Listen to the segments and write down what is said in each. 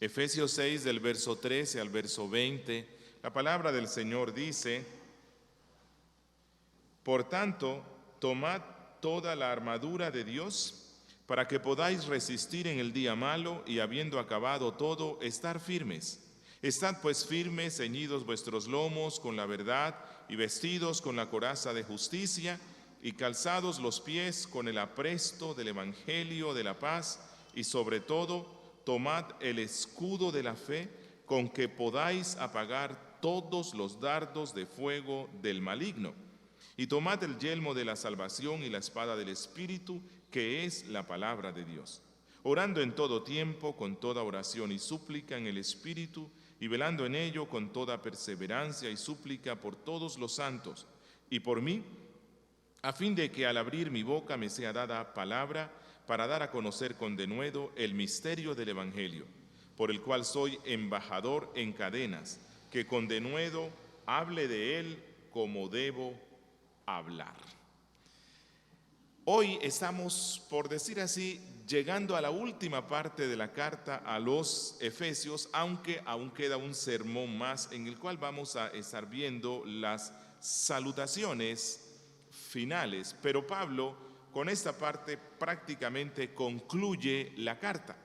Efesios 6 del verso 13 al verso 20, la palabra del Señor dice: Por tanto, tomad toda la armadura de Dios para que podáis resistir en el día malo y habiendo acabado todo, estar firmes. Estad pues firmes, ceñidos vuestros lomos con la verdad y vestidos con la coraza de justicia y calzados los pies con el apresto del evangelio de la paz y sobre todo tomad el escudo de la fe con que podáis apagar todos los dardos de fuego del maligno. Y tomad el yelmo de la salvación y la espada del Espíritu, que es la palabra de Dios, orando en todo tiempo con toda oración y súplica en el Espíritu, y velando en ello con toda perseverancia y súplica por todos los santos, y por mí, a fin de que al abrir mi boca me sea dada palabra para dar a conocer con denuedo el misterio del Evangelio, por el cual soy embajador en cadenas, que con denuedo hable de él como debo hablar. Hoy estamos, por decir así, llegando a la última parte de la carta a los Efesios, aunque aún queda un sermón más en el cual vamos a estar viendo las salutaciones finales, pero Pablo con esta parte prácticamente concluye la carta.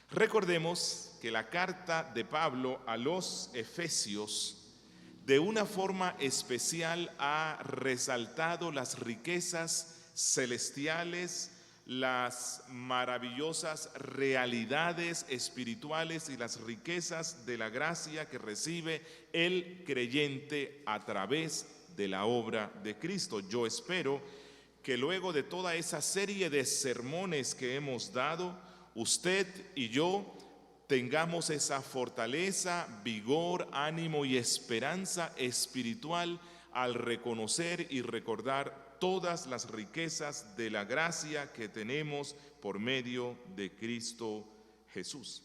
Recordemos que la carta de Pablo a los Efesios de una forma especial ha resaltado las riquezas celestiales, las maravillosas realidades espirituales y las riquezas de la gracia que recibe el creyente a través de la obra de Cristo. Yo espero que luego de toda esa serie de sermones que hemos dado, usted y yo tengamos esa fortaleza, vigor, ánimo y esperanza espiritual al reconocer y recordar todas las riquezas de la gracia que tenemos por medio de Cristo Jesús.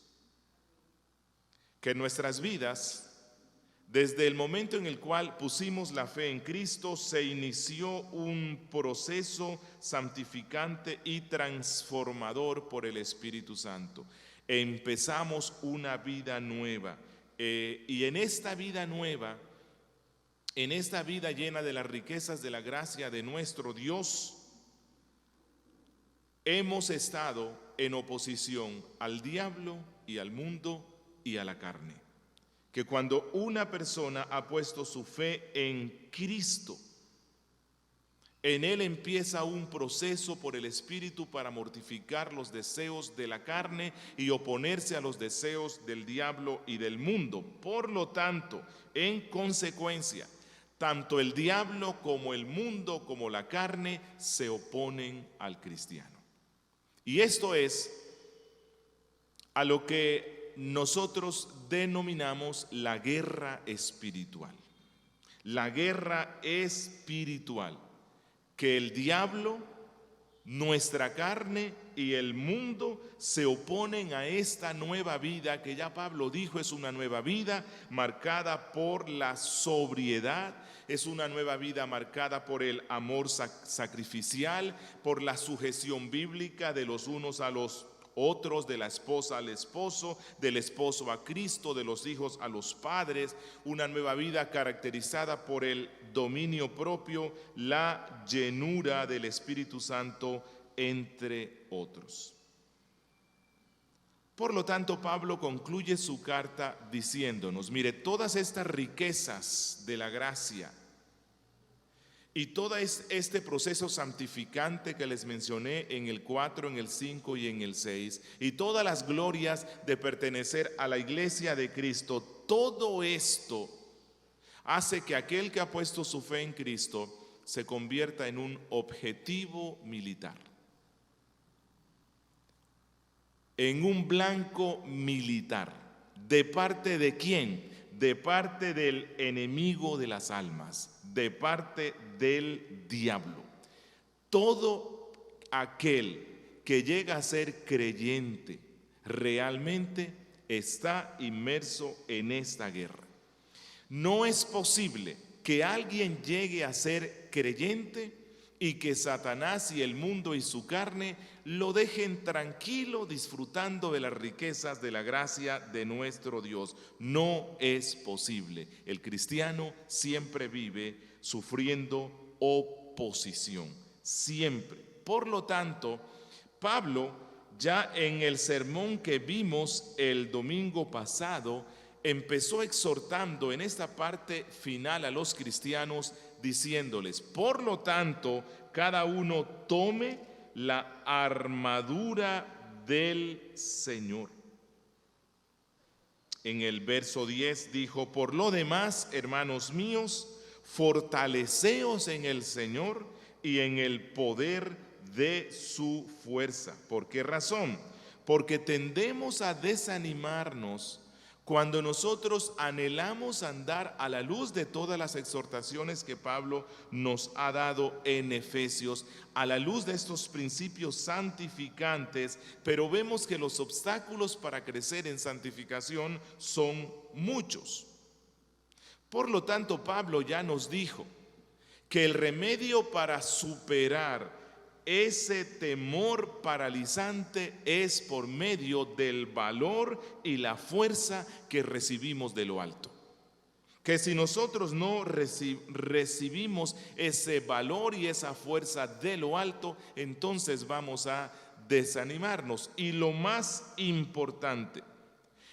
Que en nuestras vidas, desde el momento en el cual pusimos la fe en Cristo, se inició un proceso santificante y transformador por el Espíritu Santo. Empezamos una vida nueva y en esta vida nueva, en esta vida llena de las riquezas de la gracia de nuestro Dios, hemos estado en oposición al diablo y al mundo y a la carne. Que cuando una persona ha puesto su fe en Cristo, en él empieza un proceso por el Espíritu para mortificar los deseos de la carne y oponerse a los deseos del diablo y del mundo. Por lo tanto, en consecuencia, tanto el diablo como el mundo como la carne se oponen al cristiano. Y esto es a lo que nosotros denominamos la guerra espiritual. La guerra espiritual. Que el diablo, nuestra carne y el mundo se oponen a esta nueva vida que ya Pablo dijo es una nueva vida marcada por la sobriedad, es una nueva vida marcada por el amor sacrificial, por la sujeción bíblica de los unos a los otros, de la esposa al esposo, del esposo a Cristo, de los hijos a los padres, una nueva vida caracterizada por el dominio propio, la llenura del Espíritu Santo, entre otros. Por lo tanto, Pablo concluye su carta diciéndonos, mire, todas estas riquezas de la gracia y todo este proceso santificante que les mencioné en el 4, en el 5 y en el 6, y todas las glorias de pertenecer a la iglesia de Cristo, todo esto hace que aquel que ha puesto su fe en Cristo se convierta en un objetivo militar, en un blanco militar. ¿De parte de quién? De parte del enemigo de las almas, de parte del diablo. Todo aquel que llega a ser creyente realmente está inmerso en esta guerra. No es posible que alguien llegue a ser creyente y que Satanás y el mundo y su carne lo dejen tranquilo disfrutando de las riquezas de la gracia de nuestro Dios. No es posible. El cristiano siempre vive sufriendo oposición, siempre. Por lo tanto, Pablo, ya en el sermón que vimos el domingo pasado, empezó exhortando en esta parte final a los cristianos diciéndoles: por lo tanto, cada uno tome la armadura del Señor. En el verso 10 dijo: por lo demás, hermanos míos, fortaleceos en el Señor y en el poder de su fuerza. ¿Por qué razón? Porque tendemos a desanimarnos cuando nosotros anhelamos andar a la luz de todas las exhortaciones que Pablo nos ha dado en Efesios, a la luz de estos principios santificantes, pero vemos que los obstáculos para crecer en santificación son muchos. Por lo tanto, Pablo ya nos dijo que el remedio para superar ese temor paralizante es por medio del valor y la fuerza que recibimos de lo alto. Que si nosotros no recibimos ese valor y esa fuerza de lo alto, entonces vamos a desanimarnos. Y lo más importante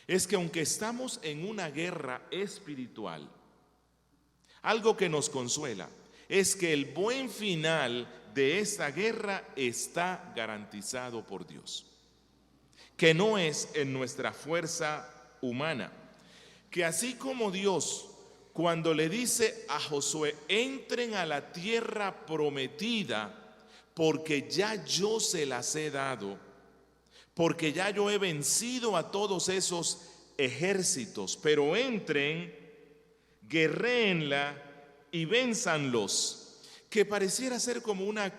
es que aunque estamos en una guerra espiritual, algo que nos consuela es que el buen final de esta guerra está garantizado por Dios, que no es en nuestra fuerza humana, que así como Dios cuando le dice a Josué: entren a la tierra prometida, porque ya yo se las he dado, porque ya yo he vencido a todos esos ejércitos, pero entren, guerréenla y vénzanlos. Que pareciera ser como una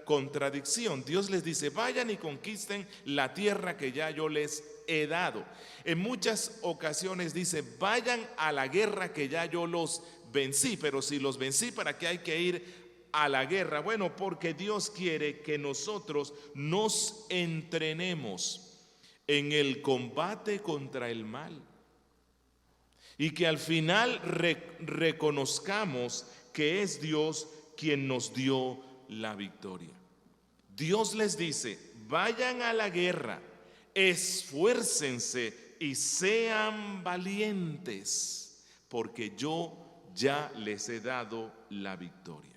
contradicción. Dios les dice: vayan y conquisten la tierra que ya yo les he dado. En muchas ocasiones dice: vayan a la guerra que ya yo los vencí. Pero si los vencí, ¿para qué hay que ir a la guerra? Bueno, porque Dios quiere que nosotros nos entrenemos en el combate contra el mal y que al final reconozcamos que es Dios quien nos dio la victoria. Dios les dice: vayan a la guerra, esfuércense y sean valientes, porque yo ya les he dado la victoria.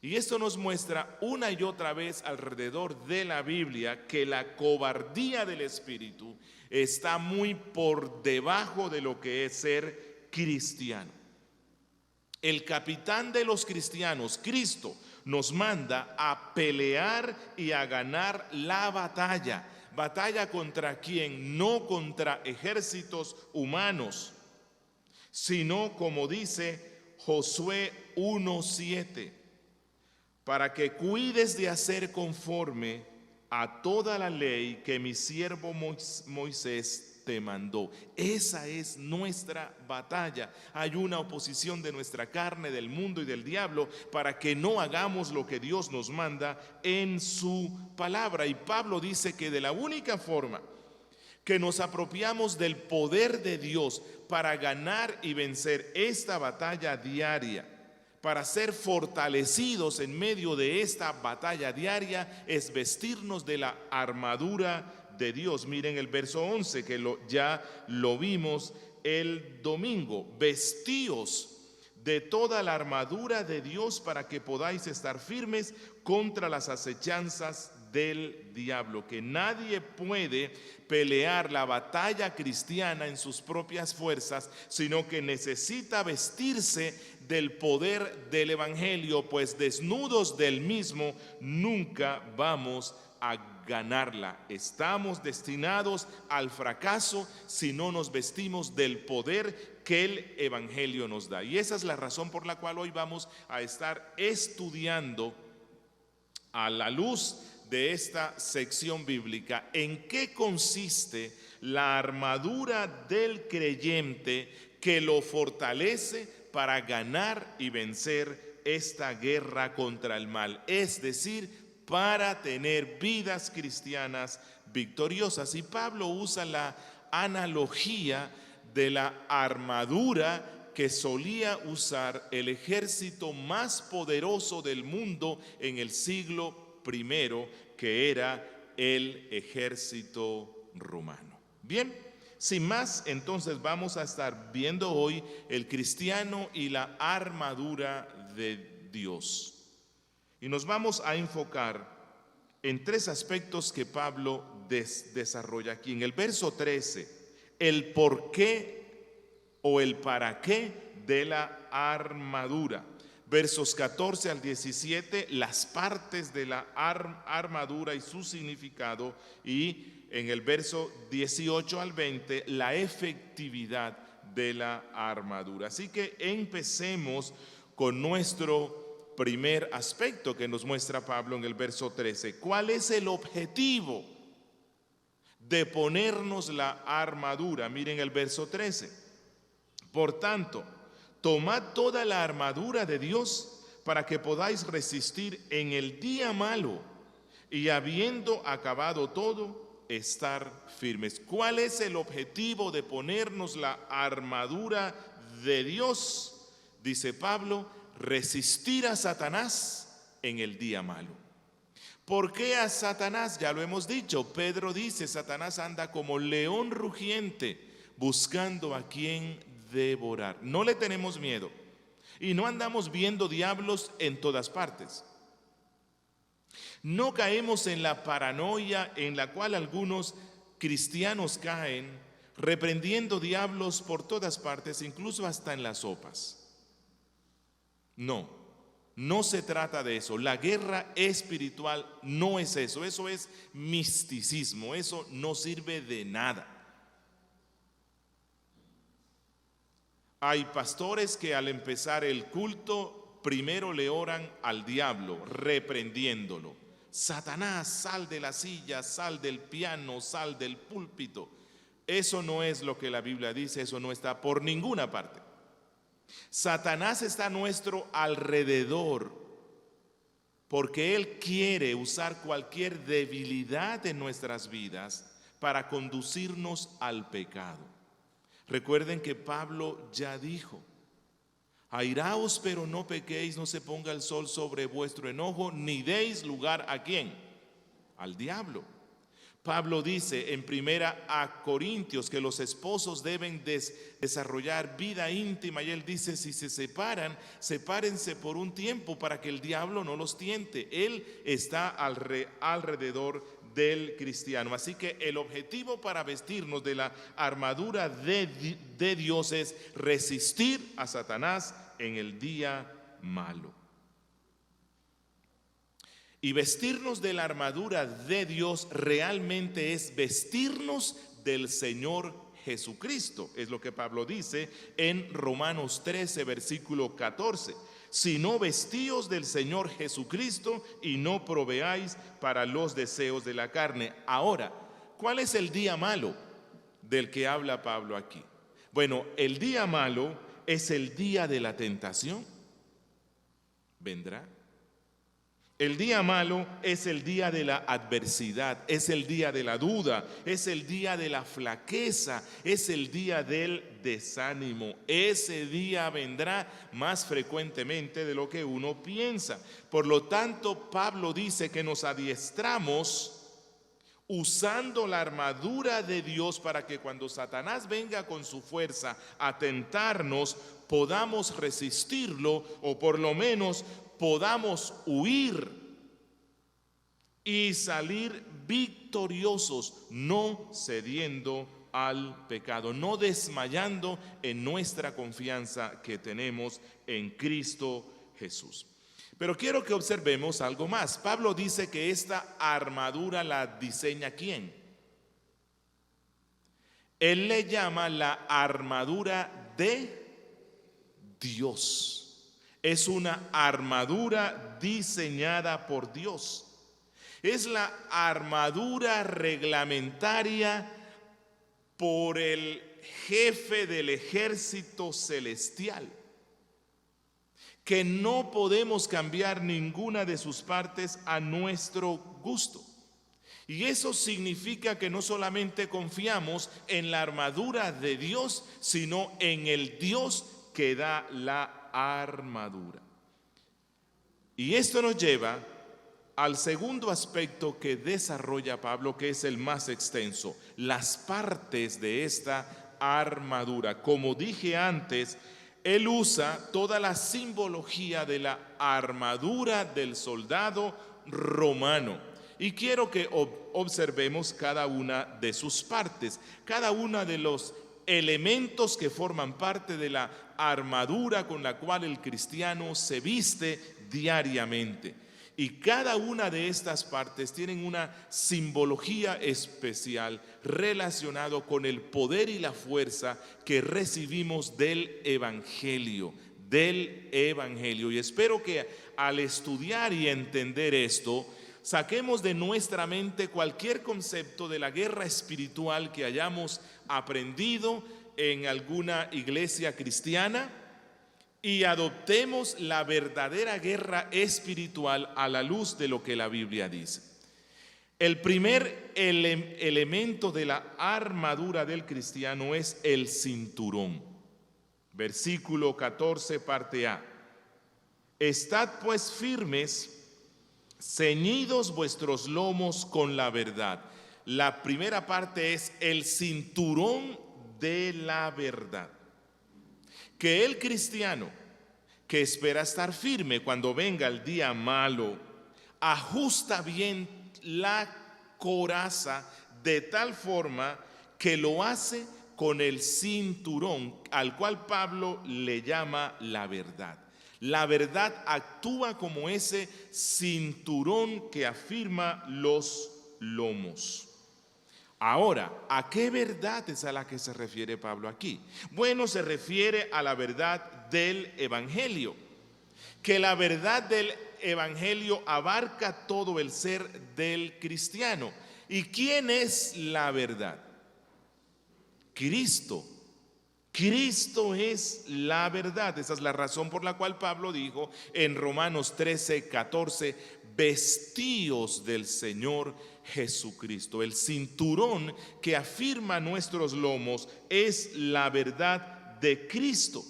Y esto nos muestra una y otra vez alrededor de la Biblia que la cobardía del espíritu está muy por debajo de lo que es ser cristiano. El capitán de los cristianos, Cristo, nos manda a pelear y a ganar la batalla. ¿Batalla contra quién? No contra ejércitos humanos, sino, como dice Josué 1:7, para que cuides de hacer conforme a toda la ley que mi siervo Moisés te mandó. Esa es nuestra batalla. Hay una oposición de nuestra carne, del mundo y del diablo, para que no hagamos lo que Dios nos manda en su palabra. Y Pablo dice que de la única forma que nos apropiamos del poder de Dios para ganar y vencer esta batalla diaria, para ser fortalecidos en medio de esta batalla diaria, es vestirnos de la armadura de Dios. Miren el verso 11 que ya lo vimos el domingo: vestíos de toda la armadura de Dios para que podáis estar firmes contra las acechanzas del diablo. Que nadie puede pelear la batalla cristiana en sus propias fuerzas, sino que necesita vestirse del poder del evangelio, pues desnudos del mismo nunca vamos a ganarla. Estamos destinados al fracaso si no nos vestimos del poder que el evangelio nos da. Y esa es la razón por la cual hoy vamos a estar estudiando a la luz de esta sección bíblica en qué consiste la armadura del creyente que lo fortalece para ganar y vencer esta guerra contra el mal, es decir, para tener vidas cristianas victoriosas. Y Pablo usa la analogía de la armadura que solía usar el ejército más poderoso del mundo en el siglo I, que era el ejército romano. Bien, sin más, entonces vamos a estar viendo hoy el cristiano y la armadura de Dios. Y nos vamos a enfocar en tres aspectos que Pablo desarrolla aquí. En el verso 13, el por qué o el para qué de la armadura. Versos 14 al 17, las partes de la armadura y su significado. Y en el verso 18 al 20, la efectividad de la armadura. Así que empecemos con nuestro primer aspecto que nos muestra Pablo en el verso 13. ¿Cuál es el objetivo de ponernos la armadura? Miren el verso 13. Por tanto, tomad toda la armadura de Dios para que podáis resistir en el día malo y habiendo acabado todo, estar firmes. ¿Cuál es el objetivo de ponernos la armadura de Dios? Dice Pablo, resistir a Satanás en el día malo. ¿Por qué a Satanás? Ya lo hemos dicho. Pedro dice, Satanás anda como león rugiente buscando a quien devorar. No le tenemos miedo y no andamos viendo diablos en todas partes. No caemos en la paranoia en la cual algunos cristianos caen, reprendiendo diablos por todas partes, incluso hasta en las sopas. No se trata de eso. La guerra espiritual no es eso. Eso es misticismo. Eso no sirve de nada. Hay pastores que al empezar el culto primero le oran al diablo, reprendiéndolo. Satanás, sal de la silla, sal del piano, sal del púlpito. Eso no es lo que la Biblia dice, eso no está por ninguna parte. Satanás está a nuestro alrededor porque él quiere usar cualquier debilidad en nuestras vidas para conducirnos al pecado. Recuerden que Pablo ya dijo, airaos pero no pequéis, no se ponga el sol sobre vuestro enojo, ni deis lugar ¿a quién? Al diablo. Pablo dice en 1 Corintios que los esposos deben desarrollar vida íntima, y él dice, si se separan, sepárense por un tiempo para que el diablo no los tiente. Él está alrededor del cristiano. Así que el objetivo para vestirnos de la armadura de Dios es resistir a Satanás en el día malo. Y vestirnos de la armadura de Dios realmente es vestirnos del Señor Jesucristo. Es lo que Pablo dice en Romanos 13, versículo 14. Si no, vestíos del Señor Jesucristo y no proveáis para los deseos de la carne. Ahora, ¿cuál es el día malo del que habla Pablo aquí? Bueno, el día malo es el día de la tentación. ¿Vendrá? El día malo es el día de la adversidad, es el día de la duda, es el día de la flaqueza, es el día del desánimo. Ese día vendrá más frecuentemente de lo que uno piensa. Por lo tanto, Pablo dice que nos adiestramos usando la armadura de Dios para que cuando Satanás venga con su fuerza a tentarnos, podamos resistirlo o por lo menos podamos huir y salir victoriosos, no cediendo al pecado, no desmayando en nuestra confianza que tenemos en Cristo Jesús. Pero quiero que observemos algo más. Pablo dice que esta armadura la diseña ¿quién? Él le llama la armadura de Dios. Es una armadura diseñada por Dios. Es la armadura reglamentaria por el jefe del ejército celestial, que no podemos cambiar ninguna de sus partes a nuestro gusto. Y eso significa que no solamente confiamos en la armadura de Dios, sino en el Dios que da la armadura. Y esto nos lleva al segundo aspecto que desarrolla Pablo, que es el más extenso, las partes de esta armadura. Como dije antes, él usa toda la simbología de la armadura del soldado romano. Y quiero que observemos cada una de sus partes, cada uno de los elementos que forman parte de la armadura con la cual el cristiano se viste diariamente. Y cada una de estas partes tienen una simbología especial relacionado con el poder y la fuerza que recibimos del Evangelio. Y espero que al estudiar y entender esto, saquemos de nuestra mente cualquier concepto de la guerra espiritual que hayamos aprendido en alguna iglesia cristiana y adoptemos la verdadera guerra espiritual a la luz de lo que la Biblia dice. El primer elemento de la armadura del cristiano es el cinturón. Versículo 14, parte A. Estad pues firmes, ceñidos vuestros lomos con la verdad. La primera parte es el cinturón de la verdad. Que el cristiano que espera estar firme cuando venga el día malo, ajusta bien la coraza de tal forma que lo hace con el cinturón al cual Pablo le llama la verdad. La verdad actúa como ese cinturón que afirma los lomos. Ahora, ¿a qué verdad es a la que se refiere Pablo aquí? Bueno, se refiere a la verdad del Evangelio, que la verdad del Evangelio abarca todo el ser del cristiano. ¿Y quién es la verdad? Cristo. Cristo es la verdad. Esa es la razón por la cual Pablo dijo en Romanos 13, 14, vestíos del Señor Jesucristo. El cinturón que afirma nuestros lomos es la verdad de Cristo,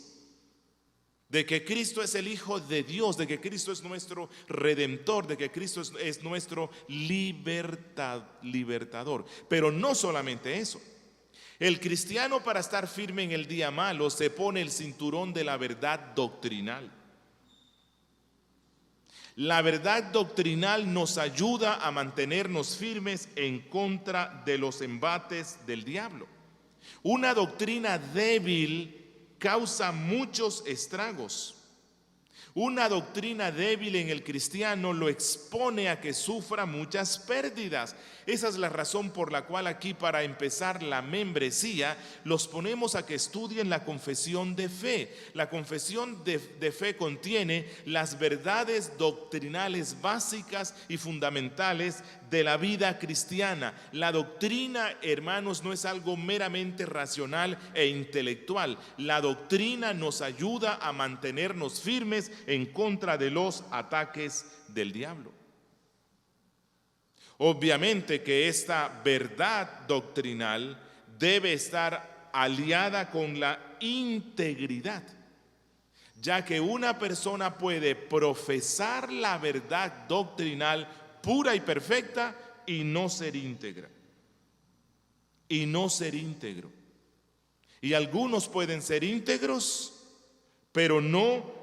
de que Cristo es el Hijo de Dios, de que Cristo es nuestro Redentor, de que Cristo es nuestro libertador. Pero no solamente eso. El cristiano, para estar firme en el día malo, se pone el cinturón de la verdad doctrinal. La verdad doctrinal nos ayuda a mantenernos firmes en contra de los embates del diablo. Una doctrina débil causa muchos estragos. Una doctrina débil en el cristiano lo expone a que sufra muchas pérdidas. Esa es la razón por la cual aquí, para empezar la membresía, los ponemos a que estudien la confesión de fe. La confesión de fe contiene las verdades doctrinales básicas y fundamentales de la vida cristiana. La doctrina, hermanos, no es algo meramente racional e intelectual. La doctrina nos ayuda a mantenernos firmes en contra de los ataques del diablo. Obviamente que esta verdad doctrinal debe estar aliada con la integridad, ya que una persona puede profesar la verdad doctrinal pura y perfecta y no ser íntegra. Y no ser íntegro. Y algunos pueden ser íntegros, pero no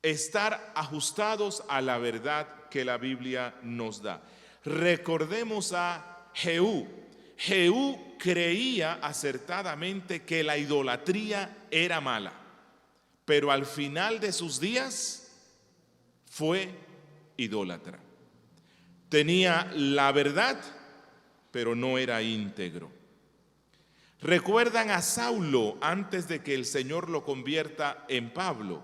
estar ajustados a la verdad que la Biblia nos da. Recordemos a Jehú. Jehú creía acertadamente que la idolatría era mala, pero al final de sus días fue idólatra. Tenía la verdad, pero no era íntegro. ¿Recuerdan a Saulo antes de que el Señor lo convierta en Pablo?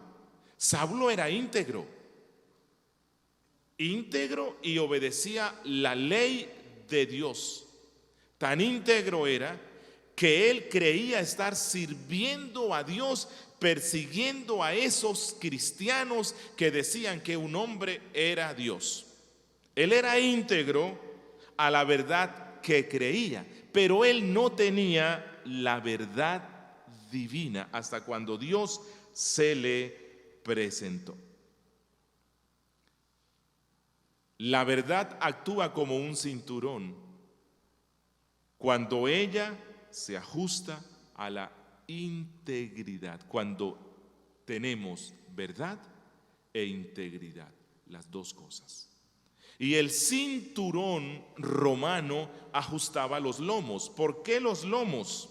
Saulo era íntegro y obedecía la ley de Dios. Tan íntegro era que él creía estar sirviendo a Dios persiguiendo a esos cristianos que decían que un hombre era Dios. Él era íntegro a la verdad que creía, pero él no tenía la verdad divina hasta cuando Dios se le presentó. La verdad actúa como un cinturón cuando ella se ajusta a la integridad, cuando tenemos verdad e integridad, las dos cosas. Y el cinturón romano ajustaba los lomos. ¿Por qué los lomos?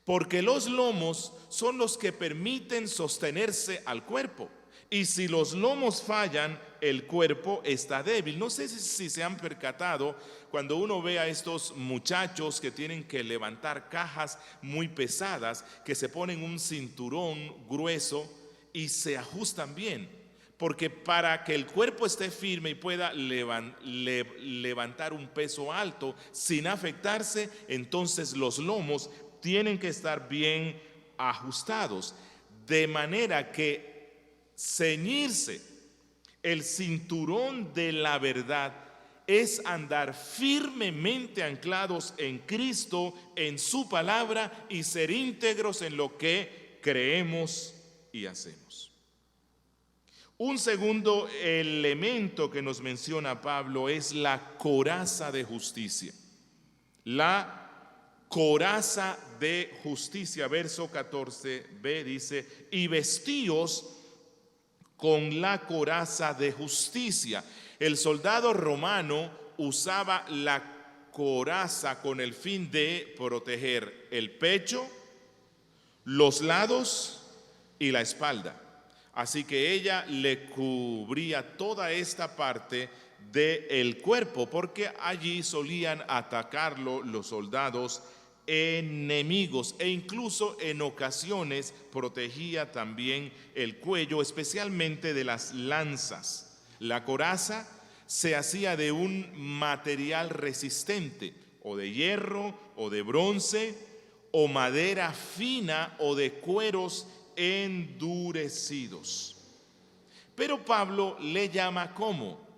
Porque los lomos son los que permiten sostenerse al cuerpo. Y si los lomos fallan, el cuerpo está débil. No sé si se han percatado cuando uno ve a estos muchachos que tienen que levantar cajas muy pesadas, que se ponen un cinturón grueso y se ajustan bien. Porque para que el cuerpo esté firme y pueda levantar un peso alto sin afectarse, entonces los lomos tienen que estar bien ajustados. De manera que ceñirse el cinturón de la verdad es andar firmemente anclados en Cristo, en su palabra, y ser íntegros en lo que creemos y hacemos. Un segundo elemento que nos menciona Pablo es la coraza de justicia. La coraza de justicia, verso 14b dice: y vestíos con la coraza de justicia. El soldado romano usaba la coraza con el fin de proteger el pecho, los lados y la espalda. Así que ella le cubría toda esta parte del cuerpo, porque allí solían atacarlo los soldados enemigos, e incluso en ocasiones protegía también el cuello, especialmente de las lanzas. La coraza se hacía de un material resistente, o de hierro, o de bronce, o madera fina, o de cueros endurecidos. Pero Pablo le llama como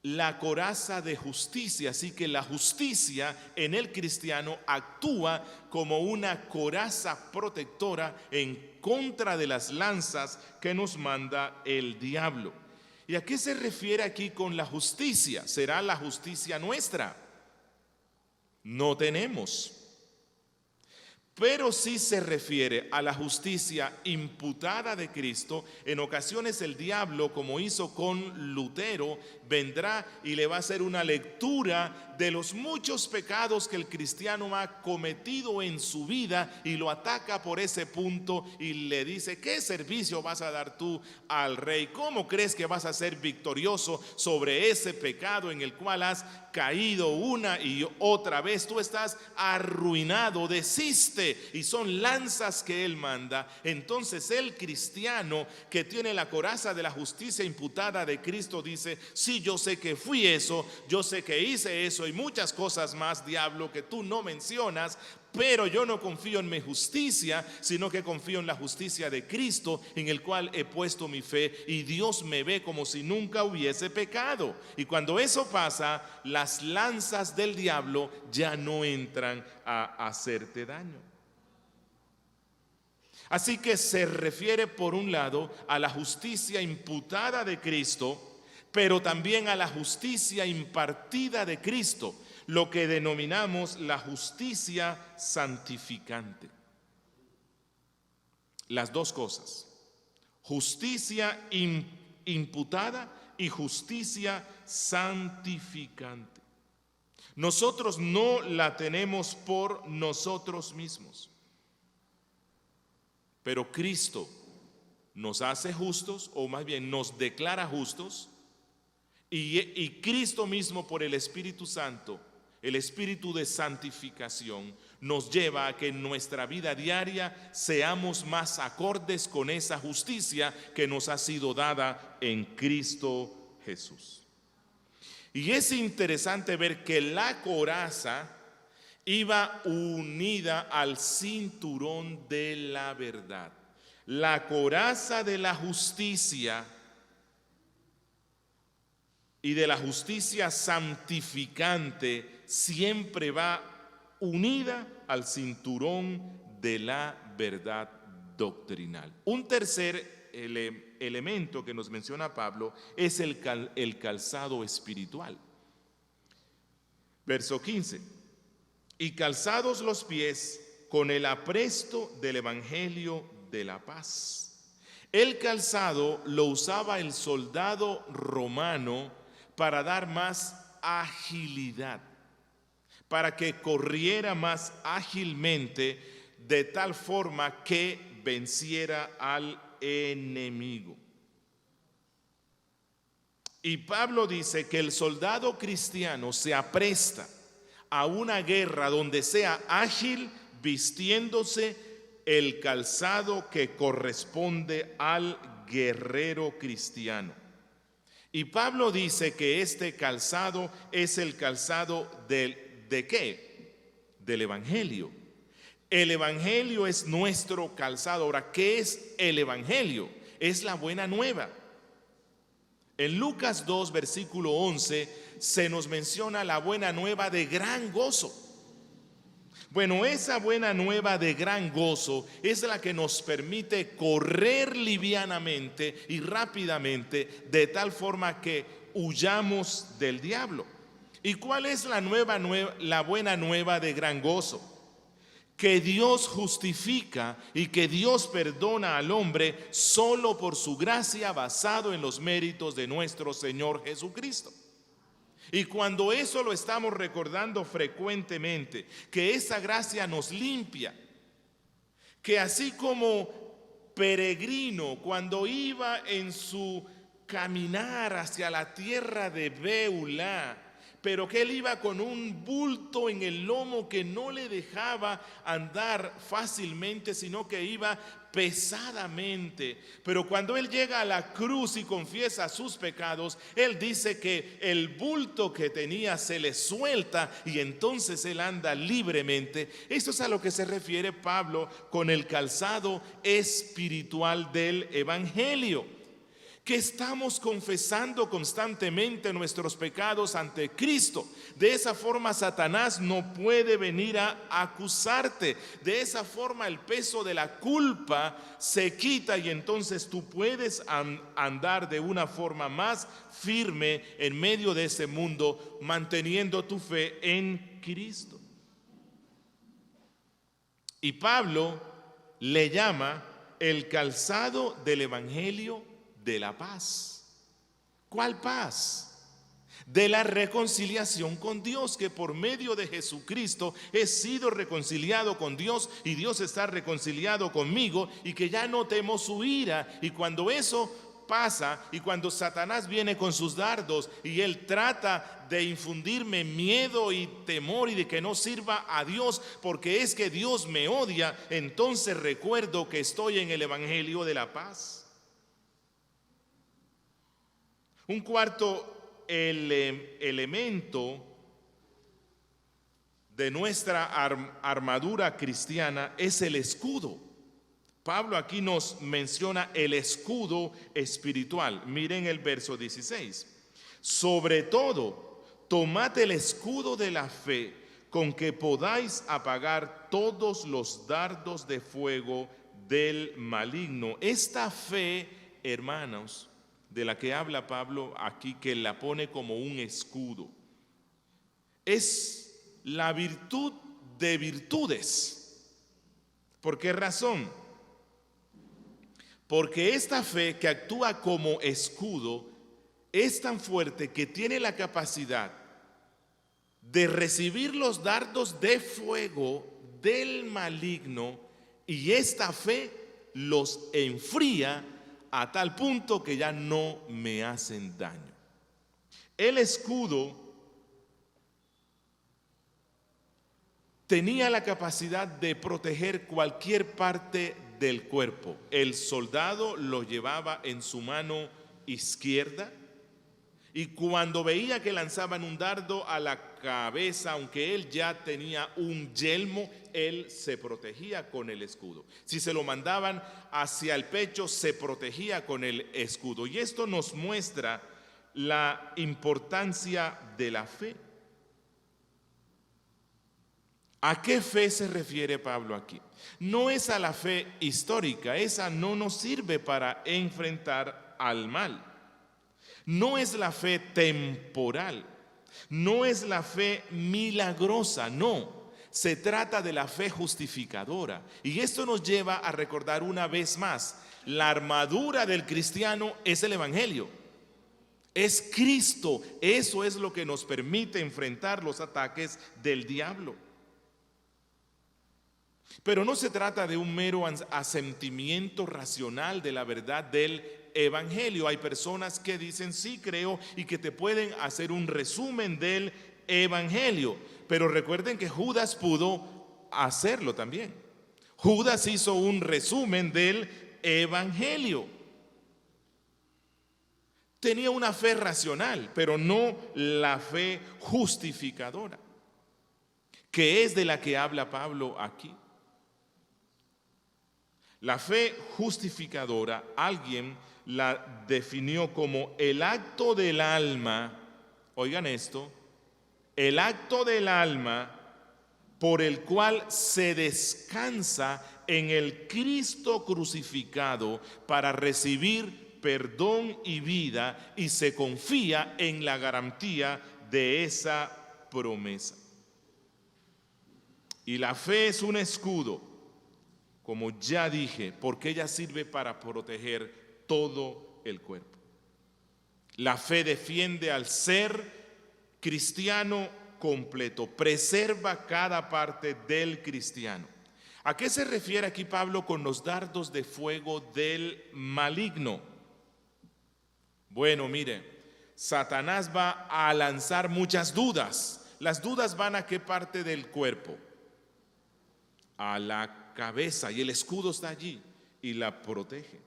la coraza de justicia. Así que la justicia en el cristiano actúa como una coraza protectora en contra de las lanzas que nos manda el diablo. ¿Y a qué se refiere aquí con la justicia? ¿Será la justicia nuestra? No tenemos. Pero sí se refiere a la justicia imputada de Cristo. En ocasiones el diablo, como hizo con Lutero, vendrá y le va a hacer una lectura de los muchos pecados que el cristiano ha cometido en su vida y lo ataca por ese punto y le dice: ¿qué servicio vas a dar tú al rey? ¿Cómo crees que vas a ser victorioso sobre ese pecado en el cual has caído una y otra vez? Tú estás arruinado, desiste. Y son lanzas que él manda. Entonces el cristiano que tiene la coraza de la justicia imputada de Cristo dice: sí, yo sé que fui eso, yo sé que hice eso y muchas cosas más, diablo, que tú no mencionas, pero yo no confío en mi justicia, sino que confío en la justicia de Cristo, en el cual he puesto mi fe, y Dios me ve como si nunca hubiese pecado. Y cuando eso pasa, las lanzas del diablo ya no entran a hacerte daño. Así que se refiere por un lado a la justicia imputada de Cristo, pero también a la justicia impartida de Cristo, lo que denominamos la justicia santificante. Las dos cosas: justicia imputada y justicia santificante. Nosotros no la tenemos por nosotros mismos, pero Cristo nos hace justos, o más bien nos declara justos, y Cristo mismo, por el Espíritu Santo, el espíritu de santificación, nos lleva a que en nuestra vida diaria seamos más acordes con esa justicia que nos ha sido dada en Cristo Jesús. Y es interesante ver que la coraza iba unida al cinturón de la verdad. La coraza de la justicia y de la justicia santificante siempre va unida al cinturón de la verdad doctrinal. Un tercer elemento que nos menciona Pablo es el calzado espiritual. Verso 15: y calzados los pies con el apresto del evangelio de la paz. El calzado lo usaba el soldado romano para dar más agilidad, para que corriera más ágilmente, de tal forma que venciera al enemigo. Y Pablo dice que el soldado cristiano se apresta a una guerra donde sea ágil, vistiéndose el calzado que corresponde al guerrero cristiano. Y Pablo dice que este calzado es el calzado ¿de qué? Del evangelio. El evangelio es nuestro calzado. Ahora, ¿qué es el evangelio? Es la buena nueva. En Lucas 2, versículo 11, se nos menciona la buena nueva de gran gozo. Bueno, esa buena nueva de gran gozo es la que nos permite correr livianamente y rápidamente, de tal forma que huyamos del diablo. ¿Y cuál es la buena nueva de gran gozo? Que Dios justifica y que Dios perdona al hombre solo por su gracia, basado en los méritos de nuestro Señor Jesucristo. Y cuando eso lo estamos recordando frecuentemente, que esa gracia nos limpia, que así como peregrino cuando iba en su caminar hacia la tierra de Beulah, pero que él iba con un bulto en el lomo que no le dejaba andar fácilmente, sino que iba pesadamente. Pero cuando él llega a la cruz y confiesa sus pecados, él dice que el bulto que tenía se le suelta y entonces él anda libremente. Esto es a lo que se refiere Pablo con el calzado espiritual del evangelio, que estamos confesando constantemente nuestros pecados ante Cristo. De esa forma Satanás no puede venir a acusarte. De esa forma el peso de la culpa se quita y entonces tú puedes andar de una forma más firme en medio de ese mundo, manteniendo tu fe en Cristo. Y Pablo le llama el calzado del evangelio de la paz. ¿Cuál paz? De la reconciliación con Dios, que por medio de Jesucristo he sido reconciliado con Dios y Dios está reconciliado conmigo, y que ya no temo su ira. Y cuando eso pasa, y cuando Satanás viene con sus dardos y él trata de infundirme miedo y temor y de que no sirva a Dios porque es que Dios me odia, entonces recuerdo que estoy en el evangelio de la paz. Un cuarto elemento de nuestra armadura cristiana es el escudo. Pablo aquí nos menciona el escudo espiritual. Miren el verso 16. Sobre todo, tomad el escudo de la fe, con que podáis apagar todos los dardos de fuego del maligno. Esta fe, hermanos, de la que habla Pablo aquí, que la pone como un escudo, es la virtud de virtudes. ¿Por qué razón? Porque esta fe que actúa como escudo es tan fuerte que tiene la capacidad de recibir los dardos de fuego del maligno, y esta fe los enfría a tal punto que ya no me hacen daño. El escudo tenía la capacidad de proteger cualquier parte del cuerpo. El soldado lo llevaba en su mano izquierda Y cuando veía que lanzaban un dardo a la cabeza, aunque él ya tenía un yelmo, él se protegía con el escudo. Si se lo mandaban hacia el pecho, se protegía con el escudo. Y esto nos muestra la importancia de la fe. ¿A qué fe se refiere Pablo aquí? No es a la fe histórica, esa no nos sirve para enfrentar al mal. No es la fe temporal, no es la fe milagrosa, no. Se trata de la fe justificadora. Y esto nos lleva a recordar una vez más, la armadura del cristiano es el Evangelio. Es Cristo, eso es lo que nos permite enfrentar los ataques del diablo. Pero no se trata de un mero asentimiento racional de la verdad del Evangelio. Hay personas que dicen sí creo y que te pueden hacer un resumen del Evangelio. Pero recuerden que Judas pudo hacerlo también. Judas hizo un resumen del Evangelio. Tenía una fe racional, pero no la fe justificadora, que es de la que habla Pablo aquí. La fe justificadora, alguien la definió como el acto del alma, oigan esto, el acto del alma por el cual se descansa en el Cristo crucificado para recibir perdón y vida y se confía en la garantía de esa promesa. Y la fe es un escudo, como ya dije, porque ella sirve para proteger todo el cuerpo. La fe defiende al ser cristiano completo, preserva cada parte del cristiano. ¿A qué se refiere aquí Pablo con los dardos de fuego del maligno? Bueno, mire, Satanás va a lanzar muchas dudas. Las dudas van ¿a qué parte del cuerpo? A la cabeza, y el escudo está allí y la protege.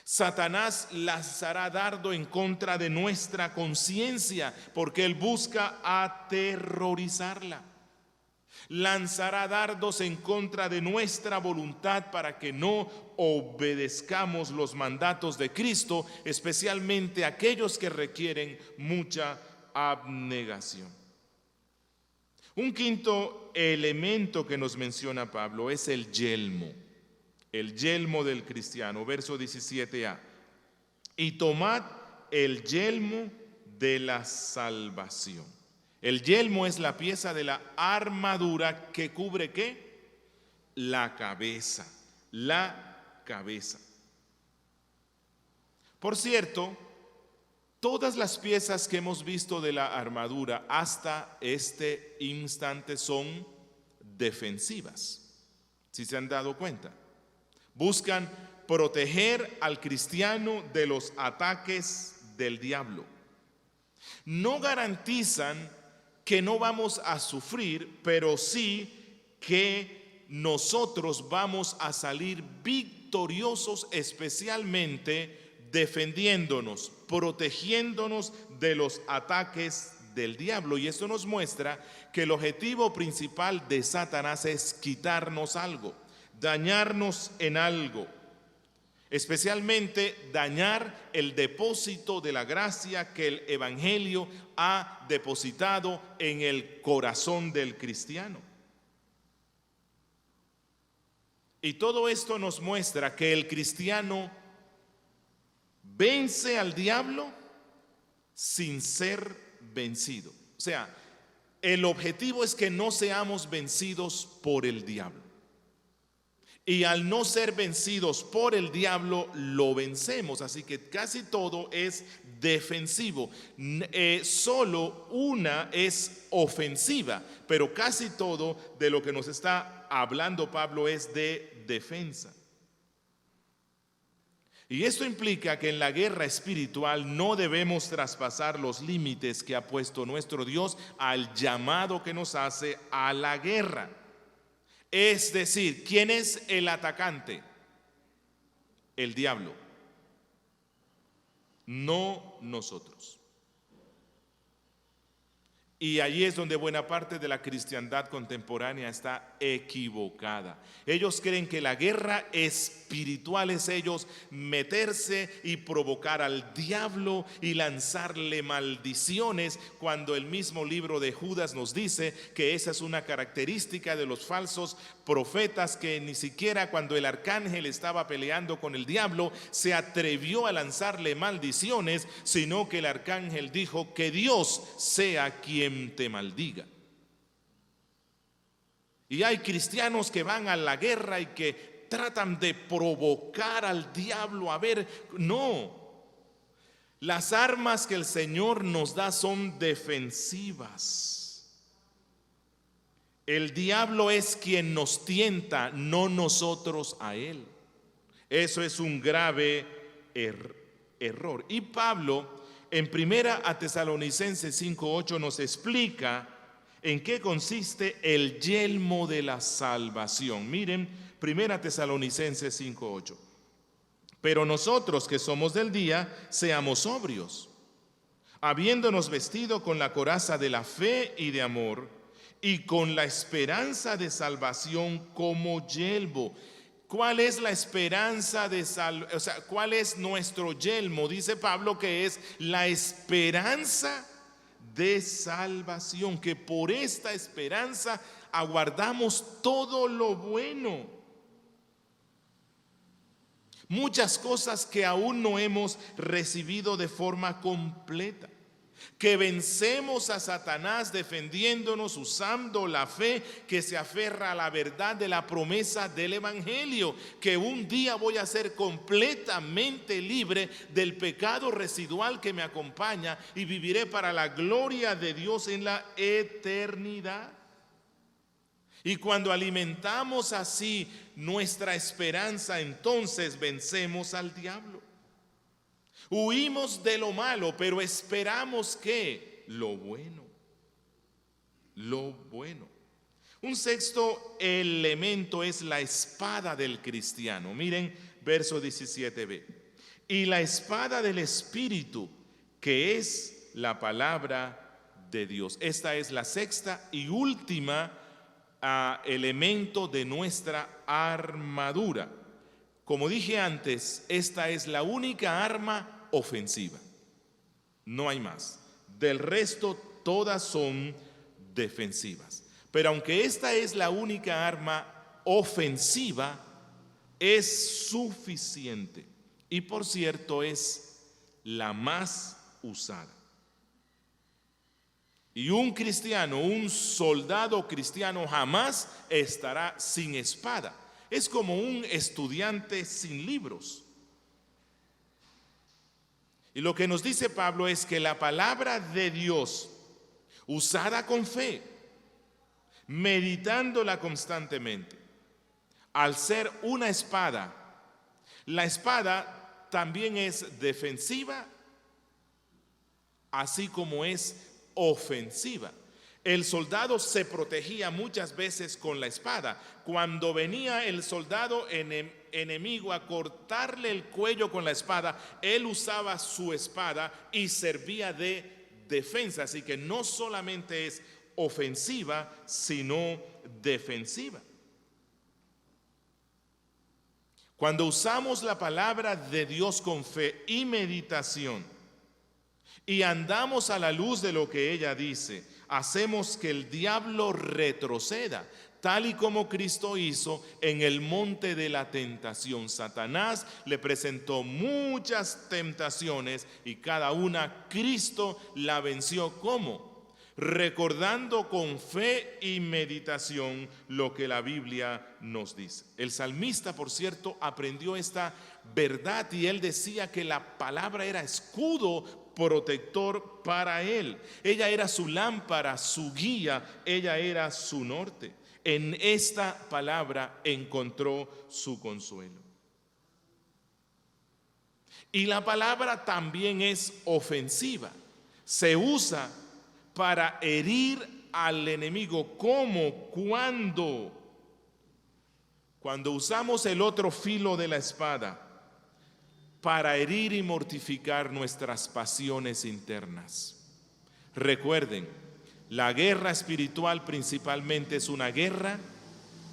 Satanás lanzará dardo en contra de nuestra conciencia porque él busca aterrorizarla. Lanzará dardos en contra de nuestra voluntad para que no obedezcamos los mandatos de Cristo, especialmente aquellos que requieren mucha abnegación. Un quinto elemento que nos menciona Pablo es el yelmo del cristiano, verso 17a. Y tomad el yelmo de la salvación. El yelmo es la pieza de la armadura que cubre ¿qué? La cabeza. Por cierto, todas las piezas que hemos visto de la armadura hasta este instante son defensivas, si se han dado cuenta. Buscan proteger al cristiano de los ataques del diablo. No garantizan que no vamos a sufrir, pero sí que nosotros vamos a salir victoriosos, especialmente defendiéndonos, protegiéndonos de los ataques del diablo. Y esto nos muestra que el objetivo principal de Satanás es quitarnos algo, dañarnos en algo, especialmente dañar el depósito de la gracia que el Evangelio ha depositado en el corazón del cristiano. Y todo esto nos muestra que el cristiano vence al diablo sin ser vencido. O sea, el objetivo es que no seamos vencidos por el diablo. Y al no ser vencidos por el diablo, lo vencemos. Así que casi todo es defensivo. Solo una es ofensiva, pero casi todo de lo que nos está hablando Pablo es de defensa. Y esto implica que en la guerra espiritual no debemos traspasar los límites que ha puesto nuestro Dios al llamado que nos hace a la guerra. Es decir, ¿quién es el atacante? El diablo, no nosotros. Y allí es donde buena parte de la cristiandad contemporánea está equivocada. Ellos creen que la guerra espiritual es ellos meterse y provocar al diablo y lanzarle maldiciones, cuando el mismo libro de Judas nos dice que esa es una característica de los falsos profetas, que ni siquiera cuando el arcángel estaba peleando con el diablo se atrevió a lanzarle maldiciones, sino que el arcángel dijo: que Dios sea quien te maldiga. Y hay cristianos que van a la guerra y que tratan de provocar al diablo. A ver, no. Las armas que el Señor nos da son defensivas. El diablo es quien nos tienta, no nosotros a él. Eso es un grave error. Y Pablo en 1 Tesalonicenses 5:8 nos explica en qué consiste el yelmo de la salvación. Miren, 1 Tesalonicenses 5:8. Pero nosotros que somos del día, seamos sobrios, habiéndonos vestido con la coraza de la fe y de amor, y con la esperanza de salvación como yelmo. ¿Cuál es la esperanza de salvación? O sea, ¿cuál es nuestro yelmo? Dice Pablo que es la esperanza de salvación, que por esta esperanza aguardamos todo lo bueno. Muchas cosas que aún no hemos recibido de forma completa. Que vencemos a Satanás defendiéndonos usando la fe que se aferra a la verdad de la promesa del evangelio, que un día voy a ser completamente libre del pecado residual que me acompaña y viviré para la gloria de Dios en la eternidad. Y cuando alimentamos así nuestra esperanza, entonces vencemos al diablo. Huimos de lo malo, pero esperamos que lo bueno. Lo bueno. Un sexto elemento es la espada del cristiano. Miren, verso 17b. Y la espada del Espíritu, que es la palabra de Dios. Esta es la sexta y última elemento de nuestra armadura. Como dije antes, esta es la única arma ofensiva. No hay más. Del resto, todas son defensivas. Pero aunque esta es la única arma ofensiva, es suficiente. Y por cierto, es la más usada. Y un cristiano, un soldado cristiano jamás estará sin espada. Es como un estudiante sin libros. Y lo que nos dice Pablo es que la palabra de Dios, usada con fe, meditándola constantemente, al ser una espada, la espada también es defensiva, así como es ofensiva. El soldado se protegía muchas veces con la espada. Cuando venía el soldado enemigo a cortarle el cuello con la espada, él usaba su espada y servía de defensa. Así que no solamente es ofensiva, sino defensiva. Cuando usamos la palabra de Dios con fe y meditación y andamos a la luz de lo que ella dice, hacemos que el diablo retroceda, tal y como Cristo hizo en el monte de la tentación. Satanás le presentó muchas tentaciones y cada una Cristo la venció. ¿Cómo? Recordando con fe y meditación lo que la Biblia nos dice. El salmista, por cierto, aprendió esta verdad y él decía que la palabra era escudo protector para él. Ella era su lámpara, su guía, ella era su norte. En esta palabra encontró su consuelo. Y la palabra también es ofensiva. Se usa para herir al enemigo. ¿Cómo? Cuando usamos el otro filo de la espada para herir y mortificar nuestras pasiones internas. Recuerden, La guerra espiritual principalmente es una guerra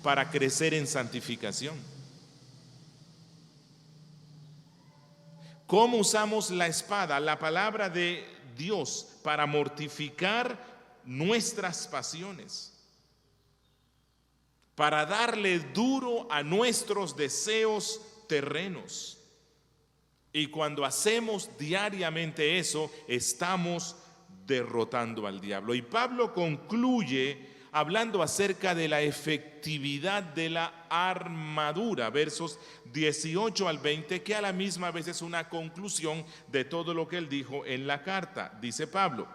para crecer en santificación. ¿Cómo usamos la espada, la palabra de Dios, para mortificar nuestras pasiones? Para darle duro a nuestros deseos terrenos. Y cuando hacemos diariamente eso, estamos derrotando al diablo. Y Pablo concluye hablando acerca de la efectividad de la armadura, versos 18 al 20, que a la misma vez es una conclusión de todo lo que él dijo en la carta. Dice Pablo: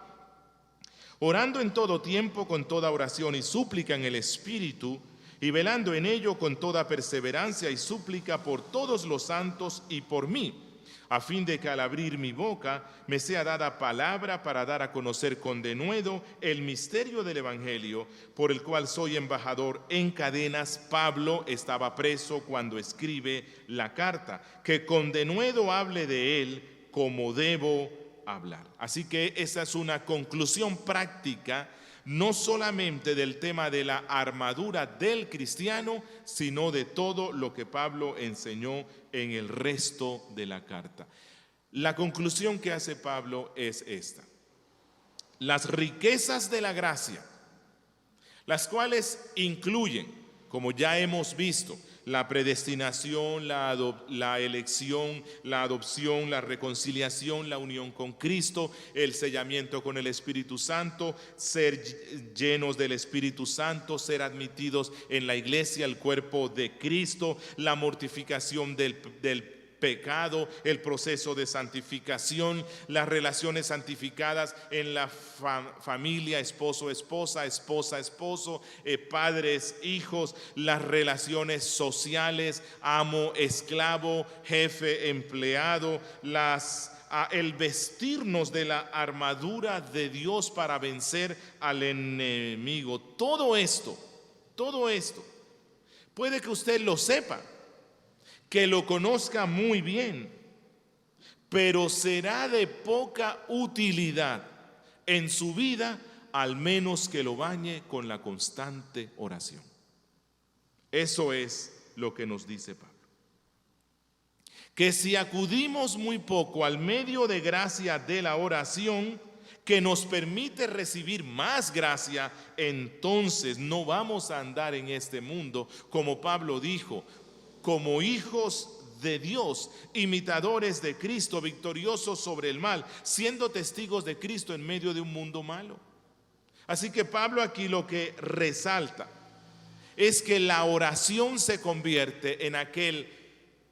orando en todo tiempo con toda oración y súplica en el Espíritu, y velando en ello con toda perseverancia y súplica por todos los santos y por mí, a fin de que al abrir mi boca me sea dada palabra para dar a conocer con denuedo el misterio del Evangelio, por el cual soy embajador en cadenas. Pablo estaba preso cuando escribe la carta, que con denuedo hable de él como debo hablar. Así que esa es una conclusión práctica, no solamente del tema de la armadura del cristiano, sino de todo lo que Pablo enseñó en el resto de la carta. La conclusión que hace Pablo es esta: las riquezas de la gracia, las cuales incluyen, como ya hemos visto, la predestinación, la elección, la adopción, la reconciliación, la unión con Cristo, el sellamiento con el Espíritu Santo, ser llenos del Espíritu Santo, ser admitidos en la iglesia, el cuerpo de Cristo, la mortificación del pecado, el proceso de santificación, las relaciones santificadas en la familia, esposo, esposa, esposa, esposo, padres, hijos, las relaciones sociales, amo, esclavo, jefe, empleado, el vestirnos de la armadura de Dios para vencer al enemigo. Todo esto, puede que usted lo sepa, que lo conozca muy bien, pero será de poca utilidad en su vida, al menos que lo bañe con la constante oración. Eso es lo que nos dice Pablo. Que si acudimos muy poco al medio de gracia de la oración, que nos permite recibir más gracia, entonces no vamos a andar en este mundo, como Pablo dijo, como hijos de Dios, imitadores de Cristo, victoriosos sobre el mal, siendo testigos de Cristo en medio de un mundo malo. Así que Pablo aquí lo que resalta es que la oración se convierte en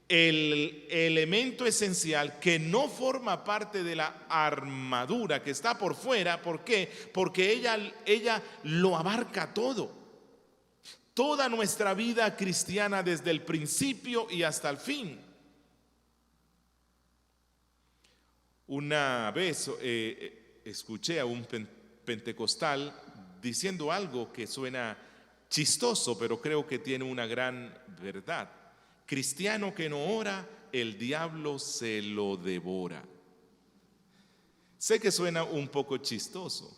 el elemento esencial que no forma parte de la armadura, que está por fuera. ¿Por qué? Porque ella lo abarca todo. Toda nuestra vida cristiana desde el principio y hasta el fin. Una vez escuché a un pentecostal diciendo algo que suena chistoso, pero creo que tiene una gran verdad. Cristiano que no ora, el diablo se lo devora. Sé que suena un poco chistoso,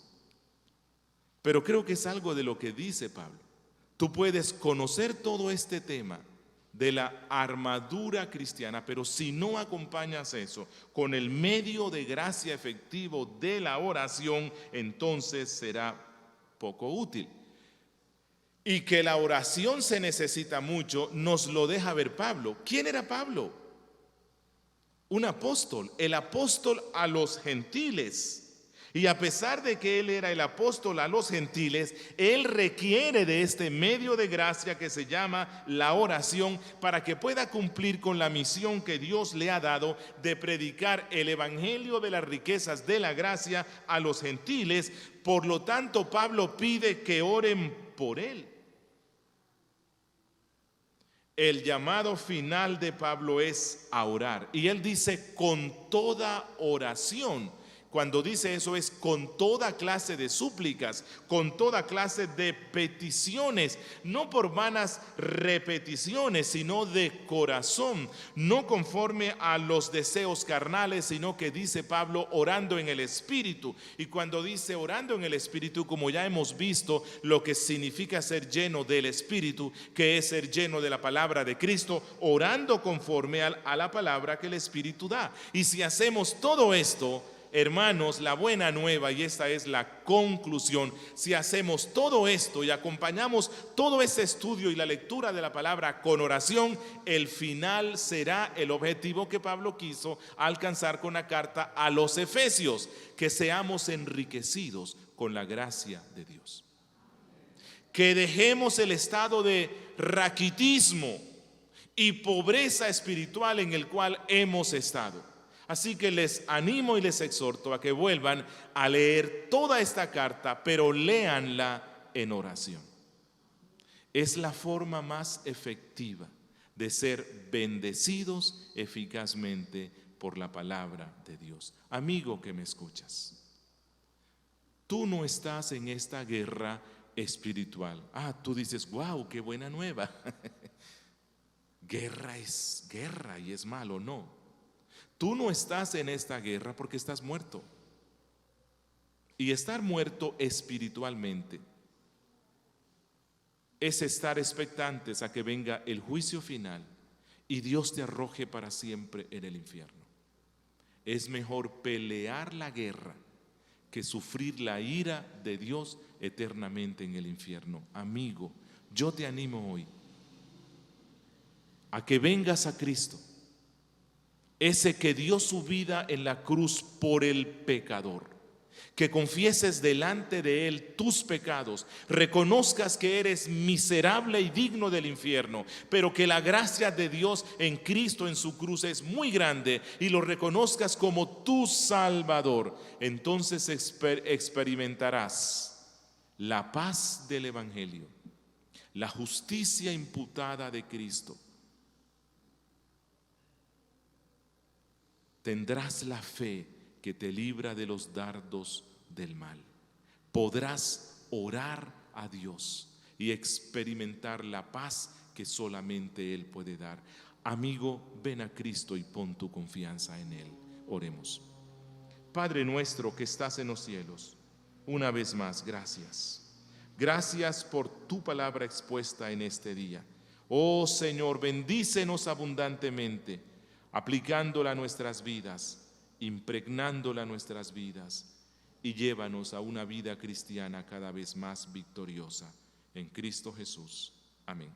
pero creo que es algo de lo que dice Pablo. Tú puedes conocer todo este tema de la armadura cristiana, pero si no acompañas eso con el medio de gracia efectivo de la oración, entonces será poco útil. Y que la oración se necesita mucho, nos lo deja ver Pablo. ¿Quién era Pablo? Un apóstol, el apóstol a los gentiles. Y a pesar de que él era el apóstol a los gentiles, él requiere de este medio de gracia que se llama la oración para que pueda cumplir con la misión que Dios le ha dado de predicar el evangelio de las riquezas de la gracia a los gentiles. Por lo tanto, Pablo pide que oren por él. El llamado final de Pablo es a orar. Y él dice con toda oración. Cuando dice eso es con toda clase de súplicas, con toda clase de peticiones, no por vanas repeticiones, sino de corazón, no conforme a los deseos carnales, sino que dice Pablo, orando en el Espíritu. Y cuando dice orando en el Espíritu, como ya hemos visto, lo que significa ser lleno del Espíritu, que es ser lleno de la palabra de Cristo, orando conforme a la palabra que el Espíritu da. Y si hacemos todo esto, hermanos, la buena nueva, y esta es la conclusión, si hacemos todo esto y acompañamos todo ese estudio y la lectura de la palabra con oración, el final será el objetivo que Pablo quiso alcanzar con la carta a los Efesios, que seamos enriquecidos con la gracia de Dios. Que dejemos el estado de raquitismo y pobreza espiritual en el cual hemos estado. Así que les animo y les exhorto a que vuelvan a leer toda esta carta, pero léanla en oración. Es la forma más efectiva de ser bendecidos eficazmente por la palabra de Dios. Amigo que me escuchas, tú no estás en esta guerra espiritual. Tú dices, wow, qué buena nueva. Guerra es guerra y es malo. No, tú no estás en esta guerra porque estás muerto. Y estar muerto espiritualmente es estar expectantes a que venga el juicio final y Dios te arroje para siempre en el infierno. Es mejor pelear la guerra que sufrir la ira de Dios eternamente en el infierno. Amigo, yo te animo hoy a que vengas a Cristo, ese que dio su vida en la cruz por el pecador, que confieses delante de Él tus pecados, reconozcas que eres miserable y digno del infierno, pero que la gracia de Dios en Cristo en su cruz es muy grande y lo reconozcas como tu Salvador. Entonces experimentarás la paz del Evangelio, la justicia imputada de Cristo. Tendrás la fe que te libra de los dardos del mal. Podrás orar a Dios y experimentar la paz que solamente Él puede dar. Amigo, ven a Cristo y pon tu confianza en Él. Oremos. Padre nuestro que estás en los cielos, una vez más, gracias. Gracias por tu palabra expuesta en este día. Oh Señor, bendícenos abundantemente, aplicándola a nuestras vidas, impregnándola a nuestras vidas, y llévanos a una vida cristiana cada vez más victoriosa. En Cristo Jesús. Amén.